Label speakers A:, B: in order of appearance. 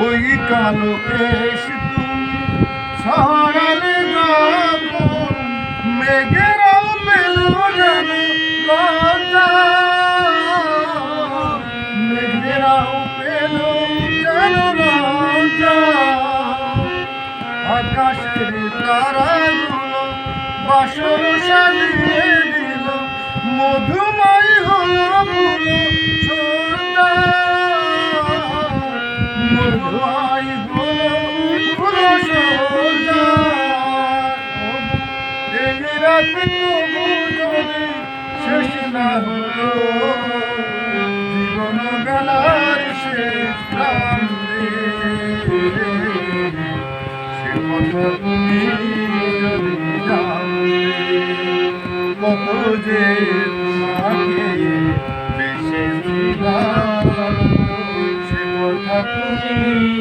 A: ওই কালো কেশ তুমি ছড়ালে যখন মেঘেরাও পেল যেন লজ্জা, মেঘেরাও পেল যেন লজ্জা। আকাশের তারাগুলো বাসর সাজিয়ে দিল, মধুময় হলো ফুল সজ্জা, মধুময় হলো ফুল সজ্জা। এই রাত তবু যদি শেষ না হলো, জীবন বেলার শেষ প্রান্তে, সে কথা তুমি যদি জানতে, কত যে তোমাকে বেসেছিলাম, সে কথা তুমি